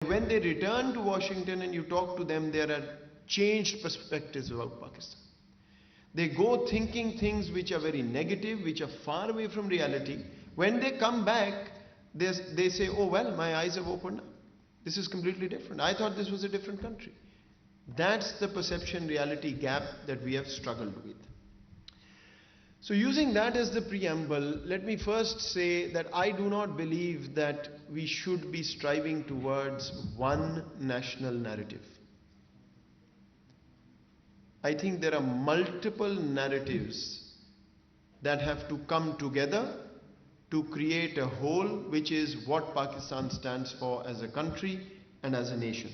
when they return to Washington and you talk to them, there are changed perspectives about Pakistan. They go thinking things which are very negative, which are far away from reality. When they come back, they say, oh well, my eyes have opened up. This is completely different. I thought this was a different country. That's the perception-reality gap that we have struggled with. So using that as the preamble, let me first say that I do not believe that we should be striving towards one national narrative. I think there are multiple narratives that have to come together to create a whole, which is what Pakistan stands for as a country and as a nation.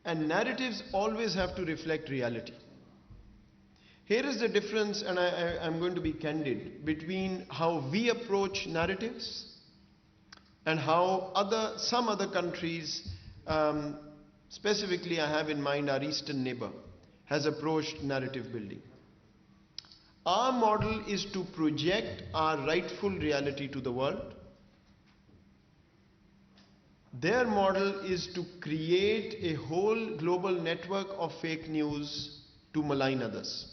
And narratives always have to reflect reality. Here is the difference, and I'm going to be candid, between how we approach narratives and how some other countries, specifically I have in mind our eastern neighbor, has approached narrative building. Our model is to project our rightful reality to the world. Their model is to create a whole global network of fake news to malign others.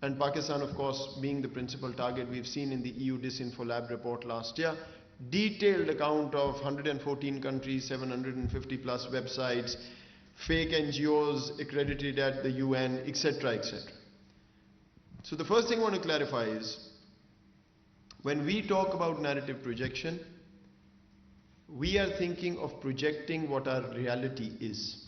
And Pakistan, of course, being the principal target, we've seen in the EU Disinfo Lab report last year, detailed account of 114 countries, 750 plus websites, fake NGOs accredited at the UN, etc., etc. So the first thing I want to clarify is, when we talk about narrative projection, we are thinking of projecting what our reality is,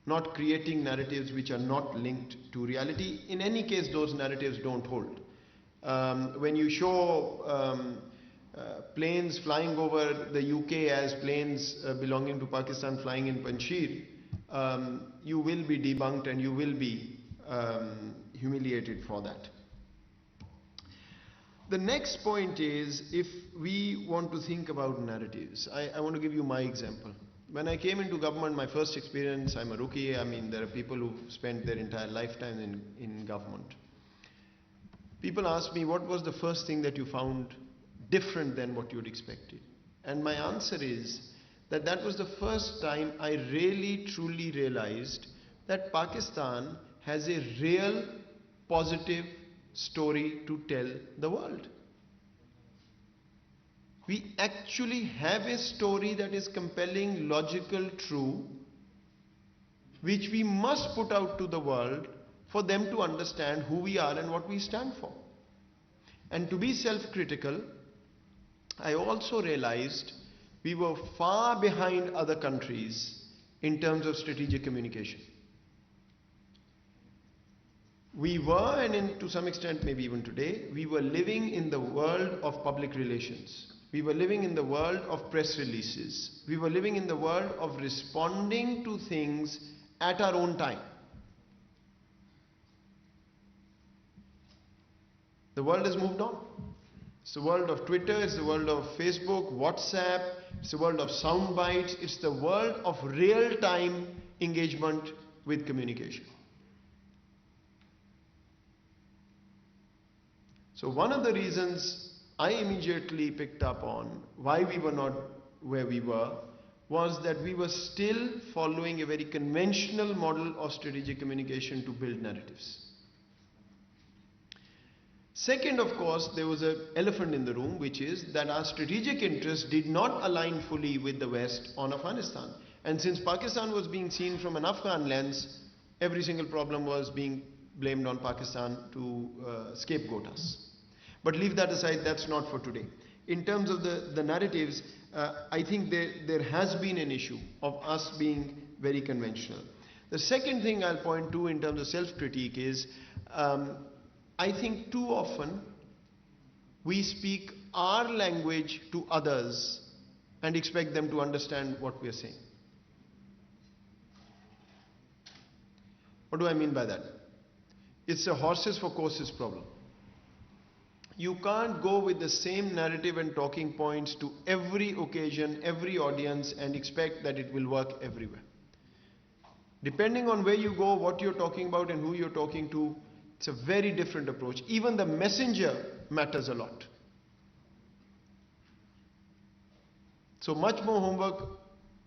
not creating narratives which are not linked to reality. In any case, those narratives don't hold. When you show planes flying over the UK as planes belonging to Pakistan flying in Panjshir, you will be debunked and you will be humiliated for that. The next point is, if we want to think about narratives, I want to give you my example. When I came into government, my first experience, I'm a rookie. I mean, there are people who've spent their entire lifetime in government. People ask me, what was the first thing that you found different than what you'd expected? And my answer is that that was the first time I really truly realized that Pakistan has a real positive story to tell the world. We actually have a story that is compelling, logical, true, which we must put out to the world for them to understand who we are and what we stand for. And to be self-critical, I also realized we were far behind other countries in terms of strategic communication. We were, and to some extent maybe even today, we were living in the world of public relations. We were living in the world of press releases. We were living in the world of responding to things at our own time. The world has moved on. It's the world of Twitter, it's the world of Facebook, WhatsApp, it's the world of sound bites, it's the world of real-time engagement with communication. So one of the reasons I immediately picked up on why we were not where we were was that we were still following a very conventional model of strategic communication to build narratives. Second, of course, there was an elephant in the room, which is that our strategic interests did not align fully with the West on Afghanistan. And since Pakistan was being seen from an Afghan lens, every single problem was being blamed on Pakistan to scapegoat us. But leave that aside, that's not for today. In terms of the narratives, I think there has been an issue of us being very conventional. The second thing I'll point to in terms of self-critique is, I think too often we speak our language to others and expect them to understand what we are saying. What do I mean by that? It's a horses for courses problem. You can't go with the same narrative and talking points to every occasion, every audience, and expect that it will work everywhere. Depending on where you go, what you're talking about and who you're talking to, it's a very different approach. Even the messenger matters a lot. So much more homework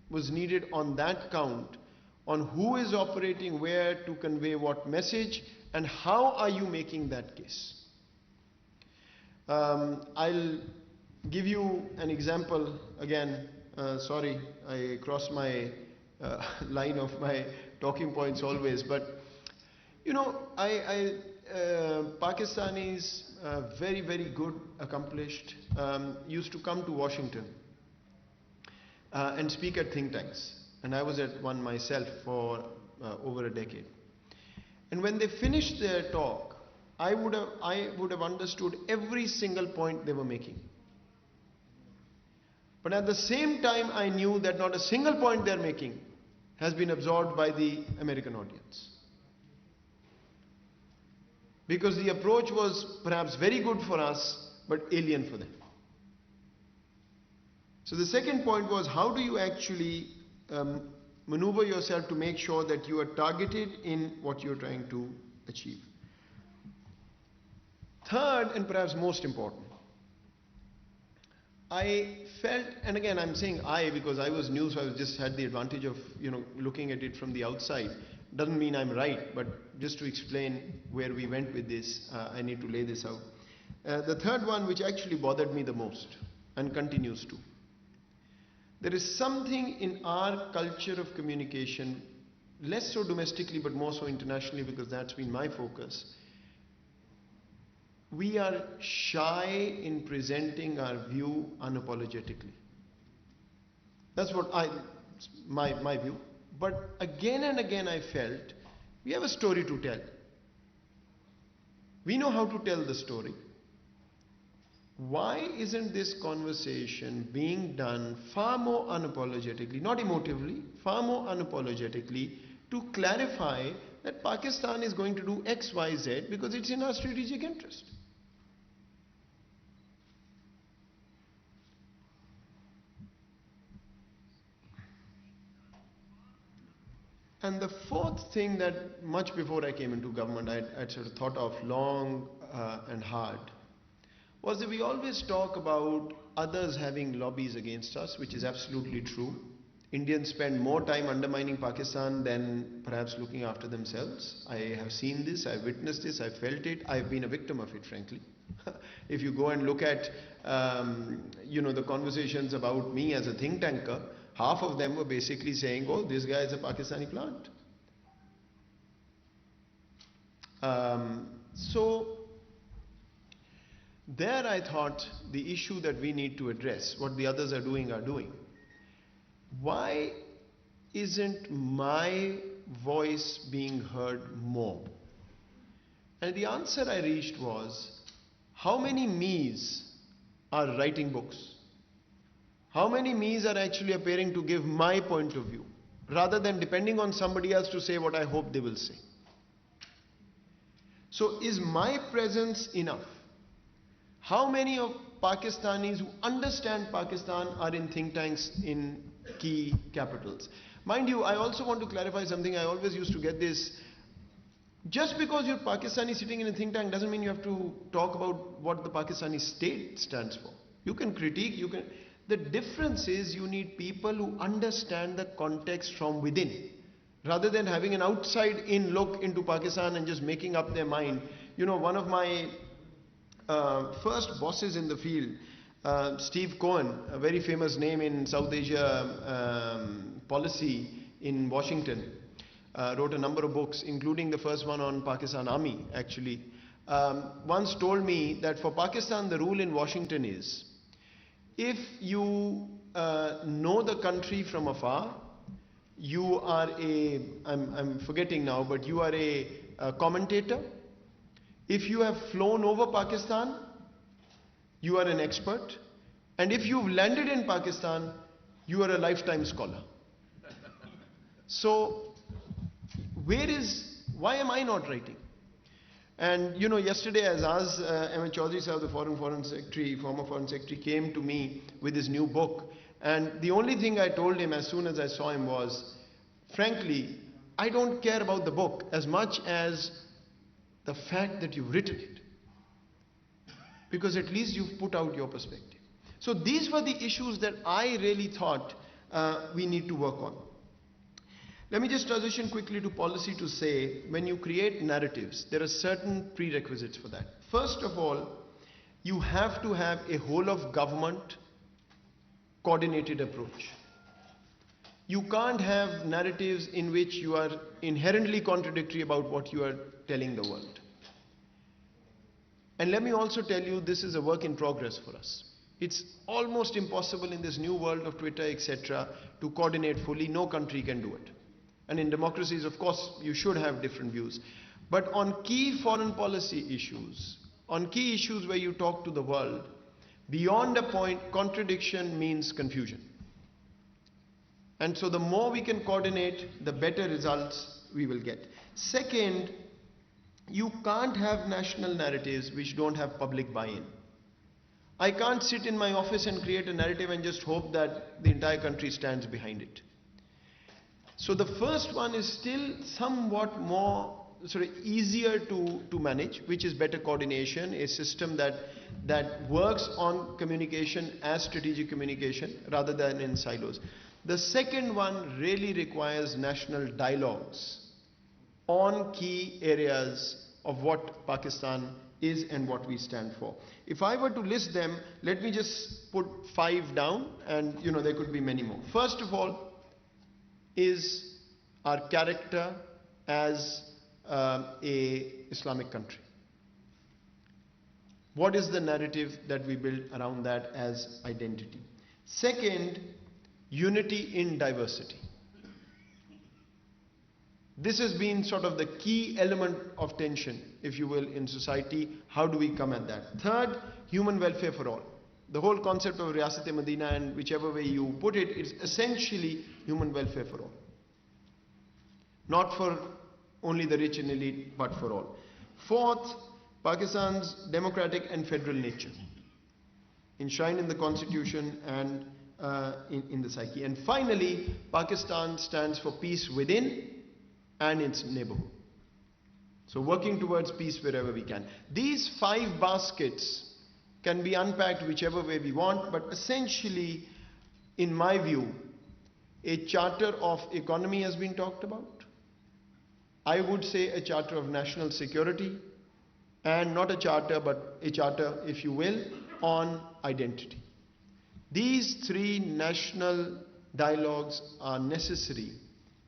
was needed on that count, on who is operating where to convey what message and how are you making that case. I'll give you an example again. Sorry, I cross my line of my talking points always, but you know, Pakistanis, very, very good, accomplished, used to come to Washington and speak at think tanks. And I was at one myself for over a decade. And when they finished their talk, I would have understood every single point they were making. But at the same time, I knew that not a single point they're making has been absorbed by the American audience. Because the approach was perhaps very good for us, but alien for them. So the second point was, how do you actually maneuver yourself to make sure that you are targeted in what you're trying to achieve? Third, and perhaps most important, I felt, and again I'm saying I because I was new, so I just had the advantage of looking at it from the outside. Doesn't mean I'm right, but just to explain where we went with this, I need to lay this out. The third one, which actually bothered me the most and continues to. There is something in our culture of communication, less so domestically but more so internationally, because that's been my focus. We are shy in presenting our view unapologetically. That's what my view. But again and again I felt we have a story to tell. We know how to tell the story. Why isn't this conversation being done far more unapologetically, not emotively, far more unapologetically, to clarify that Pakistan is going to do X, Y, Z because it's in our strategic interest? And the fourth thing that much before I came into government I'd sort of thought of long and hard was that we always talk about others having lobbies against us, which is absolutely true. Indians spend more time undermining Pakistan than perhaps looking after themselves. I have seen this, I've witnessed this, I've felt it, I've been a victim of it, frankly. If you go and look at the conversations about me as a think tanker, half of them were basically saying, oh, this guy is a Pakistani plant. So there I thought the issue that we need to address, what the others are doing. Why isn't my voice being heard more? And the answer I reached was, how many me's are writing books? How many me's are actually appearing to give my point of view, rather than depending on somebody else to say what I hope they will say? So is my presence enough? How many of Pakistanis who understand Pakistan are in think tanks in key capitals? Mind you, I also want to clarify something. I always used to get this. Just because you're Pakistani sitting in a think tank doesn't mean you have to talk about what the Pakistani state stands for. You can critique, The difference is you need people who understand the context from within, rather than having an outside-in look into Pakistan and just making up their mind. One of my first bosses in the field, Steve Cohen, a very famous name in South Asia policy in Washington, wrote a number of books, including the first one on Pakistan Army, actually, once told me that for Pakistan the rule in Washington is, if you know the country from afar, you are I'm forgetting now, but you are a commentator. If you have flown over Pakistan, you are an expert. And if you've landed in Pakistan, you are a lifetime scholar. So, why am I not writing? And yesterday Azaz Ahmed Chaudhry Sahab, the former foreign secretary, came to me with his new book. And the only thing I told him as soon as I saw him was, frankly, I don't care about the book as much as the fact that you've written it. Because at least you've put out your perspective. So these were the issues that I really thought we need to work on. Let me just transition quickly to policy to say, when you create narratives, there are certain prerequisites for that. First of all, you have to have a whole of government coordinated approach. You can't have narratives in which you are inherently contradictory about what you are telling the world. And let me also tell you, this is a work in progress for us. It's almost impossible in this new world of Twitter, etc., to coordinate fully. No country can do it. And in democracies, of course, you should have different views. But on key foreign policy issues, on key issues where you talk to the world, beyond a point, contradiction means confusion. And so the more we can coordinate, the better results we will get. Second, you can't have national narratives which don't have public buy-in. I can't sit in my office and create a narrative and just hope that the entire country stands behind it. So the first one is still somewhat more sort of easier to manage, which is better coordination, a system that works on communication as strategic communication rather than in silos. The second one really requires national dialogues on key areas of what Pakistan is and what we stand for. If I were to list them, let me just put 5 down, and there could be many more. First of all is our character as a Islamic country. What is the narrative that we build around that as identity? Second, unity in diversity. This has been sort of the key element of tension, if you will, in society. How do we come at that? Third, human welfare for all. The whole concept of Riyasat-e-Madina, and whichever way you put it, is essentially human welfare for all. Not for only the rich and elite, but for all. Fourth, Pakistan's democratic and federal nature, enshrined in the constitution and in the psyche. And finally, Pakistan stands for peace within and its neighborhood. So working towards peace wherever we can. These 5 baskets can be unpacked whichever way we want, but essentially, in my view, a charter of economy has been talked about. I would say a charter of national security, and not a charter, but a charter, if you will, on identity. These 3 national dialogues are necessary,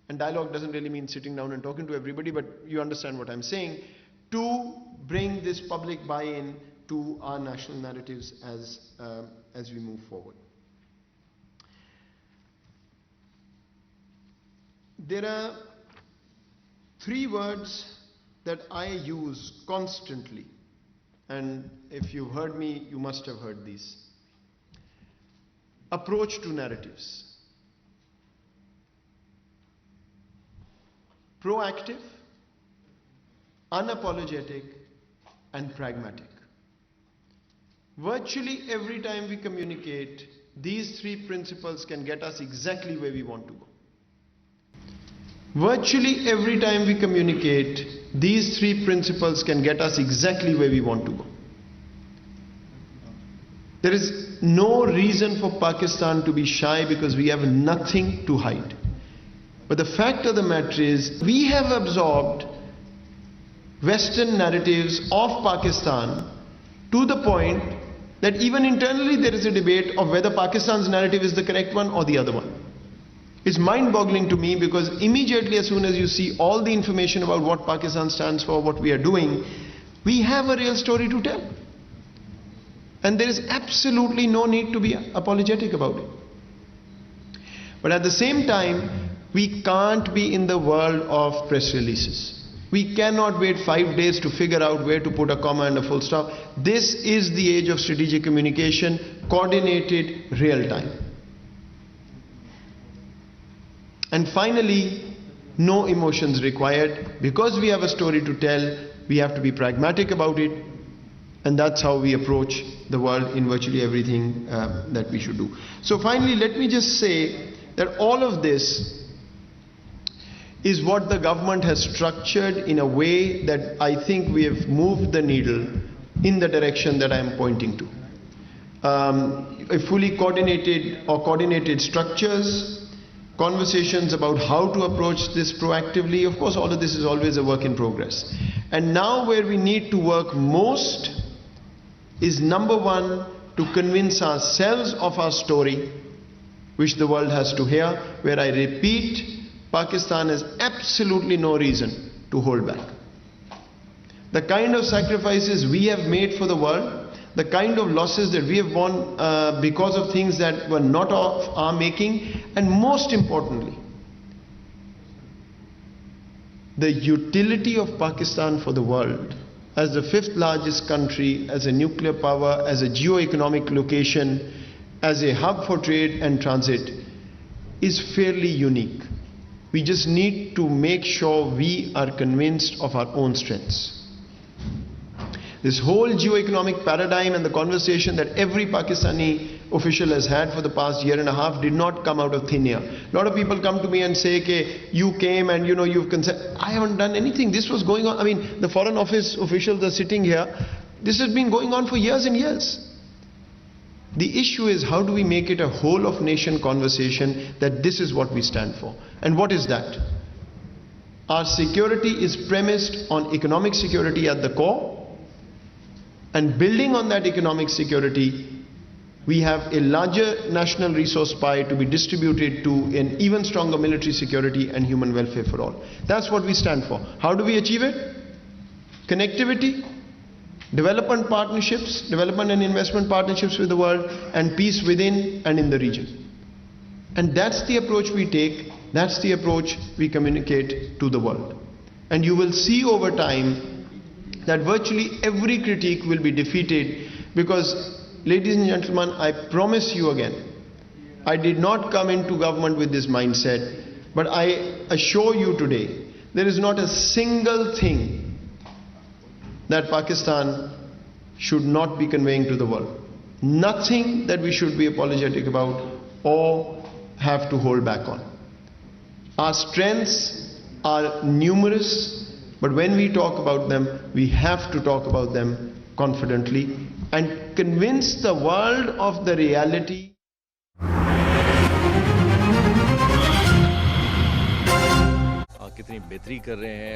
and dialogue doesn't really mean sitting down and talking to everybody, but you understand what I'm saying, to bring this public buy-in to our national narratives as we move forward. There are 3 words that I use constantly, and if you've heard me, you must have heard these. Approach to narratives. Proactive, unapologetic, and pragmatic. Virtually every time we communicate, these 3 principles can get us exactly where we want to go. Virtually every time we communicate, these 3 principles can get us exactly where we want to go. There is no reason for Pakistan to be shy because we have nothing to hide. But the fact of the matter is, we have absorbed Western narratives of Pakistan to the point that even internally there is a debate of whether Pakistan's narrative is the correct one or the other one. It's mind-boggling to me because immediately as soon as you see all the information about what Pakistan stands for, what we are doing, we have a real story to tell. And there is absolutely no need to be apologetic about it. But at the same time, we can't be in the world of press releases. We cannot wait 5 days to figure out where to put a comma and a full stop. This is the age of strategic communication, coordinated, real time. And finally, no emotions required. Because we have a story to tell, we have to be pragmatic about it. And that's how we approach the world in virtually everything that we should do. So finally, let me just say that all of this is what the government has structured in a way that I think we have moved the needle in the direction that I am pointing to. a fully coordinated structures, conversations about how to approach this proactively. Of course, all of this is always a work in progress. And now where we need to work most is, number one, to convince ourselves of our story, which the world has to hear, where I repeat, Pakistan has absolutely no reason to hold back. The kind of sacrifices we have made for the world, the kind of losses that we have borne because of things that were not of our making, and most importantly, the utility of Pakistan for the world as the fifth largest country, as a nuclear power, as a geo-economic location, as a hub for trade and transit, is fairly unique. We just need to make sure we are convinced of our own strengths. This whole geo-economic paradigm and the conversation that every Pakistani official has had for the past year and a half did not come out of thin air. A lot of people come to me and say, okay, you came and you've consent. I haven't done anything. This was going on. I mean, the Foreign Office officials are sitting here. This has been going on for years and years. The issue is, how do we make it a whole of nation conversation that this is what we stand for? And what is that? Our security is premised on economic security at the core. And building on that economic security, we have a larger national resource pie to be distributed to an even stronger military security and human welfare for all. That's what we stand for. How do we achieve it? Connectivity, development partnerships, development and investment partnerships with the world, and peace within and in the region. And that's the approach we take, that's the approach we communicate to the world. And you will see over time that virtually every critique will be defeated, because, ladies and gentlemen, I promise you again, I did not come into government with this mindset, but I assure you today, there is not a single thing that Pakistan should not be conveying to the world. Nothing that we should be apologetic about or have to hold back on. Our strengths are numerous, but when we talk about them, we have to talk about them confidently and convince the world of the reality. कितनी बेहतरी कर रहे हैं